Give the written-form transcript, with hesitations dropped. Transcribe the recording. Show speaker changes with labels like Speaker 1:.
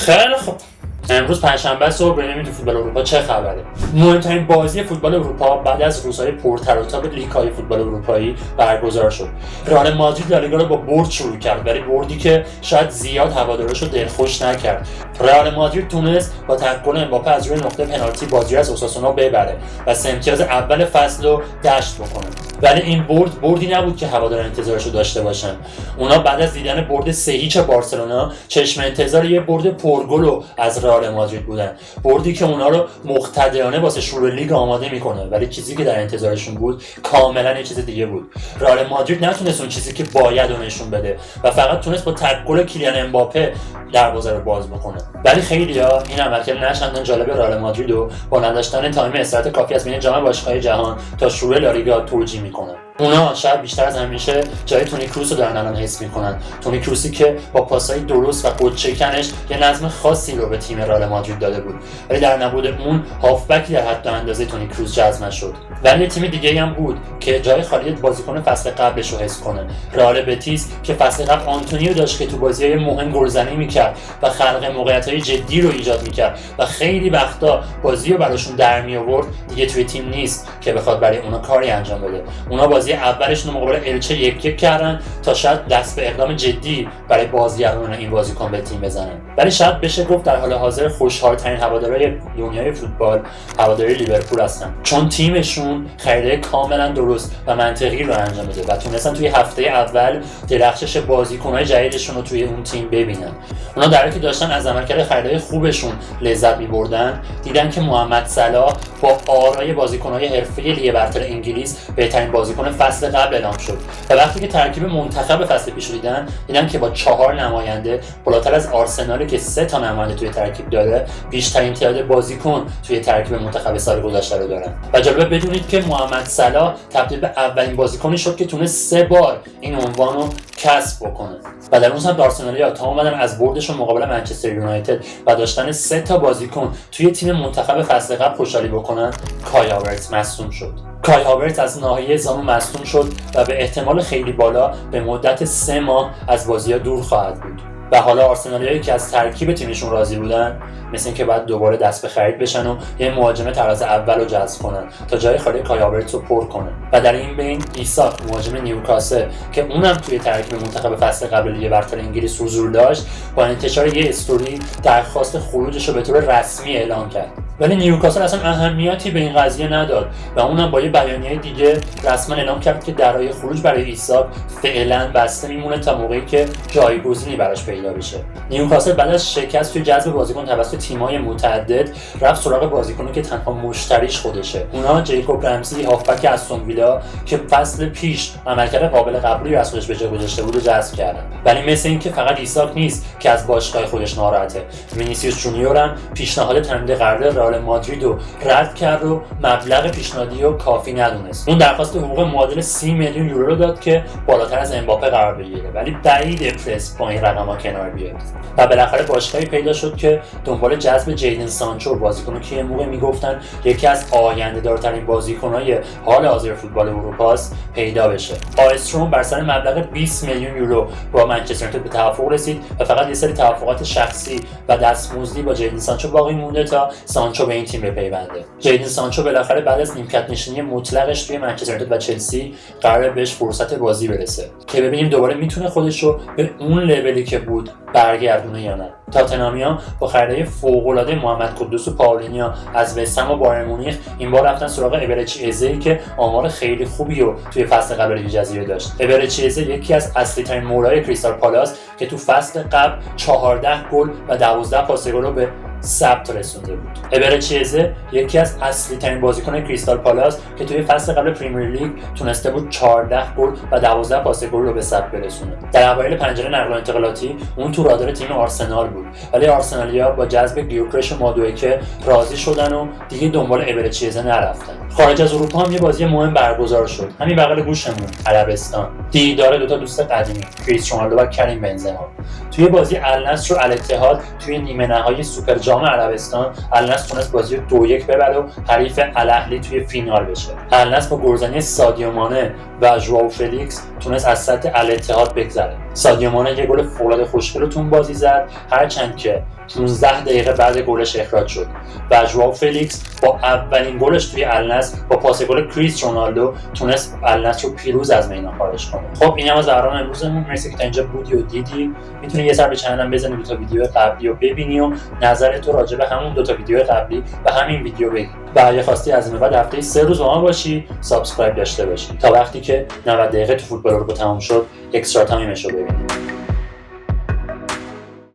Speaker 1: خیلی خوب. امروز پنجشنبه صبح بریم تو فوتبال اروپا چه خبره؟ مهمترین بازی فوتبال اروپا بعد از روزهای پرتر و تاب لیگ‌های فوتبال اروپایی برگزار شد. رئال مادرید لالیگا رو با برد شروع کرد، ولی بردی که شاید زیاد هوادارش رو دلخوش نکرد. رئال مادرید تونست با تکل امباپه از روی نقطه پنالتی بازی از اوساسونا ببره و 3 امتیاز اول فصل رو دشت بکنه. ولی این بردی نبود که هواداران انتظارش رو داشته باشن. اونا بعد از دیدن برد 3-0 بارسلونا چشم انتظار یه برد پرگل از رئال مادرید بودن. بردی که اونا رو مقتدیانه واسه شروع لیگ آماده میکنه، ولی چیزی که در انتظارشون بود کاملا یه چیز دیگه بود. رئال مادرید نتونست اون چیزی که باید رو نشون بده و فقط تونست با تکل کیلیان امباپه دروازه رو باز بکنه. ولی خیلیا این عملکرد نشندن جالب رئال مادرید رو با نداشتن تایم استراحت کافی از بین جام باشگاه‌های جهان تا شروع لالیگا توجیه میکنن. اونا شاید بیشتر از همیشه جای تونی کروس رو دارن الان حس میکنن. تونی کروسی که با پاسای درست و خودشکنش یه نظم خاصی رو به تیم رئال مادرید داده بود، ولی در نبود اون هافبکی در حد اندازه تونی کروس جذب نشد. ولی تیم دیگه‌ای هم بود که جای خالی بازیکن فصل قبلش رو حس کنه. رئال بتیس که فصل قبل آنتونیو داشت که تو بازی‌های مهم گلزنی میکرد و خلق موقعیت‌های جدی رو ایجاد میکرد و خیلی وقتا بازی رو براشون در می آورد، دیگه توی تیم نیست که بخواد برای اونا کاری انجام بده. اونا بازی اولشون مقابل الچه 1-1 کردن تا شاید دست به اقدام جدی برای بازیگران این بازیکن به تیم بزنن. ولی شاید بشه گفت در حال حاضر خوشحال‌ترین هوادارهای دنیای فوتبال هواداری لیورپول هستن، چون تیمشون خریدای کاملا درست و منطقی رو انجام بده و تونستن توی هفته اول درخشش بازیکن‌های جدیدشون رو توی اون تیم ببینن. اونا در حالی که داشتن از عملکرد خریدای خوبشون لذت می‌بردن، دیدن که محمد صلاح با آرای بازیکن‌های حرفه‌ای لیگ برتر انگلیس بهترین بازیکن فصل قبل اعلام شد و وقتی که ترکیب منتخب فصل پیش رو دیدن که با 4 نماینده بالاتر از آرسنالی که 3 تا نماینده توی ترکیب داره بیشترین تعداد بازیکن توی ترکیب منتخب سال گذشته رو دارن. و جالبه بدونید که محمد صلاح تبدیل به اولین بازیکنی شد که تونست 3 بار این عنوان رو کسب بکنه. و در اون سمت آرسنالیا تا اومدن از بردشون مقابل منچستر یونایتد و داشتن 3 تا بازیکن توی تیم منتخب فصل قبل خوشحالی بکنن، کای هاورتز مصدوم شد. کای هاورتز از ناحیه زانو مصدوم شد و به احتمال خیلی بالا به مدت 3 ماه از بازی‌ها دور خواهد بود. و حالا آرسنالیایی که از ترکیب تیمشون راضی بودن، مثل اینکه بعد دوباره دست به خرید بشن و یه مهاجم تراز اول رو جذب کنن تا جای خالی کای هاورتز رو پر کنن. و در این بین ایساک مهاجم نیوکاسل که اونم توی ترکیب منتخب فصل قبل لیگ برتر انگلیس حضور داشت، با انتشار یه استوری درخواست خروجش رو به طور رسمی اعلام کرد. ولی نیوکاسل اصلا اهمیتی به این قضیه نداد و اونم با یه بیانیه دیگه رسما اعلام کرد که درای خروج برای ایساک فعلا بسته میمونه تا موقعی که جایگزینی براش پیدا بشه. نیوکاسل بعد از شکست توی جذب بازیکن توسط تیم‌های متعدد رفت سراغ بازیکنی که تنها مشتریش خودشه. اونها جیکوب رمزی هافبک استون ویلا که فصل پیش عملکرد قابل قبولی از خودش به جا گذاشته بود جذب کردن. ولی مثل اینکه فقط ایساک نیست که از باشگاه خودش ناراحته. وینیسیوس جونیور هم پیشنهاد تمدید قرارداد رئال مادرید رو رد کرد و مبلغ پیشنهادی رو کافی ندونست. اون درخواست حقوق معادل 30 میلیون یورو رو داد که بالاتر از امباپه قرار بگیره، ولی بعید پرس با این رقم‌ها کنار بیاد. و بالاخره باشگاهی پیدا شد که دنبال جذب جیدن سانچو، بازیکنی که موقع میگفتن یکی از آینده‌دارترین بازیکن‌های حال حاضر فوتبال اروپاست پیدا بشه. آیستروم بر سر مبلغ 20 میلیون یورو با منچستر یونایتد به توافق رسید و فقط یه سری توافقات شخصی و دستمزدی با جیدن سانچو باقی مونده تا سانچو به این تیم بپیونده. جیدن سانچو بالاخره بعد از نیمکت نشینی مطلقش توی منچستر یونایتد و چلسی قراره بهش فرصت بازی برسه که ببینیم دوباره میتونه خودش رو به اون لولی که بود برگردونه یا نه. تاتنهامیا با خریدای فوق‌العاده محمد قدوس و پاولینیا از وستهم و بایر مونیخ این بار رفتن سراغ ابرچی ازه‌ای که آمار خیلی خوبی رو توی فصل قبل لیگ جزیره داشت. ابرچی ازه یکی از اصلی‌ترین مورای کریستال پالاس که تو فصل قبل 14 گل و 12 پاس گل رو به ثبت رسونده بود. ابرچیزه یکی از اصلی ترین بازیکن کریستال پالاس که توی فصل قبل پریمیر لیگ تونسته بود 14 گل و 12 پاس گل رو به ثبت برسونه. در اوایل پنجره نقل و انتقالاتی اون تو رادار تیم آرسنال بود، ولی آرسنالیا با جذب گیوکرش مادوئکه راضی شدن و دیگه دنبال ابرچیزه نرفتن. خارج از اروپا هم یه بازی مهم برگزار شد، همین بغل گوشمون، عربستان. دیدار دو تا دوست قدیمی، کریستیانو رونالدو و کریم بنزما. توی بازی النصر و الاتحاد توی نیمه نهایی سوپر جام عربستان، النصر تونست بازی رو 2-1 ببره و حریف الاهلی توی فینال بشه. النصر با گلزنی سادیو مانه و ژواو فلیکس تونست از سطح الاتحاد بگذره. سادیو مانه یه گل فوق‌العاده خوشگل رو تو اون بازی زد، هرچند که 15 دقیقه بعد گلش اخراج شد و ژائو فلیکس با اولین گلش توی النصر با پاس گل کریس رونالدو تونست النصر رو پیروز از میدان خارج کنه. خب اینم از برنامه امروزمون. مرسی که تا اینجا بودی و دیدی. میتونی یه سر به چنلم بزنی، 2 تا ویدیو قبلی رو ببینی و نظرت رو راجع به همون 2 تا ویدیو قبلی و همین ویدیو بگی. و اگه خواستی از این بعد هفته 3 روز با ما باشی، سابسکرایب داشته باشی تا وقتی که 90 دقیقه تو فوتبال اروپا تموم شد اکسترا تایمش رو ببینی.